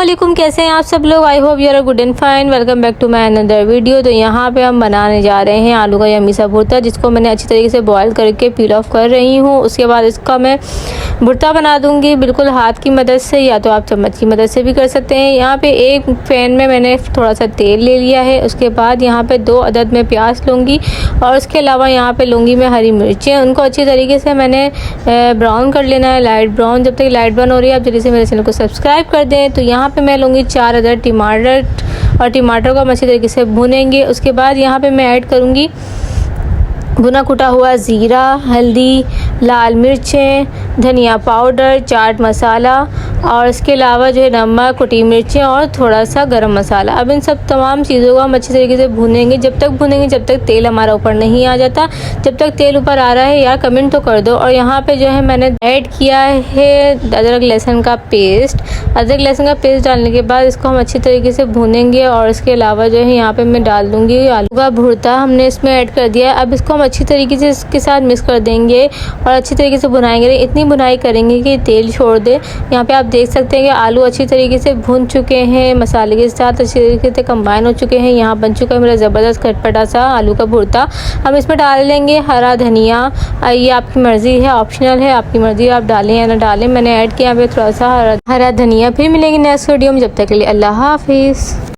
वालेकुम, कैसे हैं आप सब लोग। I hope you are good and fine. Welcome back to my another video. तो यहाँ पे हम बनाने जा रहे हैं आलू का यम्मी सा भुर्ता, जिसको मैंने अच्छी तरीके से बॉईल करके पील ऑफ कर रही हूँ। उसके बाद इसका मैं भुर्ता बना दूँगी बिल्कुल हाथ की मदद से, या तो आप चम्मच की मदद से भी कर सकते हैं। यहाँ पे एक पैन में मैंने थोड़ा सा तेल ले लिया है। उसके बाद यहाँ पे 2 अदद में प्याज लूँगी और उसके अलावा यहाँ पे लूँगी मैं हरी मिर्चें। उनको अच्छी तरीके से मैंने ब्राउन कर लेना है, लाइट ब्राउन। जब तक लाइट ब्राउन हो रही है आप जल्दी से मेरे चैनल को सब्सक्राइब कर दें। तो यहाँ पे मैं लूँगी 4 अदद टमाटर और टमाटर को हम अच्छी तरीके से भूनेंगे। उसके बाद यहाँ पे मैं ऐड करूँगी भुना कुटा हुआ ज़ीरा, हल्दी, लाल मिर्चें, धनिया पाउडर, चाट मसाला और इसके अलावा जो है नमक, कुटी मिर्चें और थोड़ा सा गरम मसाला। अब इन सब तमाम चीज़ों को हम अच्छी तरीके से भूनेंगे। जब तक भूनेंगे जब तक तेल हमारा ऊपर नहीं आ जाता। जब तक तेल ऊपर आ रहा है यार कमेंट तो कर दो। और यहाँ पे जो है मैंने ऐड किया है अदरक लहसुन का पेस्ट। अदरक लहसुन का पेस्ट डालने के बाद इसको हम अच्छी तरीके से भूनेंगे। और इसके अलावा जो है यहाँ पे मैं डाल दूँगी आलू का भुर्ता, हमने इसमें ऐड कर दिया है। अब इसको हम अच्छी तरीके से इसके साथ मिक्स कर देंगे और अच्छी तरीके से भुनाएंगे। इतनी भुनाई करेंगे कि तेल छोड़ दे। यहाँ पे आप देख सकते हैं कि आलू अच्छी तरीके से भुन चुके हैं, मसाले के साथ अच्छी तरीके से कंबाइन हो चुके हैं। यहाँ बन चुका है मेरा ज़बरदस्त खटपटा सा आलू का भुर्ता। हम इसमें डाल लेंगे हरा धनिया। ये आपकी मर्ज़ी है, ऑप्शनल है, आपकी मर्ज़ी आप डालें या ना डालें। मैंने ऐड किया यहाँ पे थोड़ा सा हरा धनिया। फिर मिलेंगे नेक्स्ट वीडियो में, जब तक के लिए अल्लाह हाफिज़।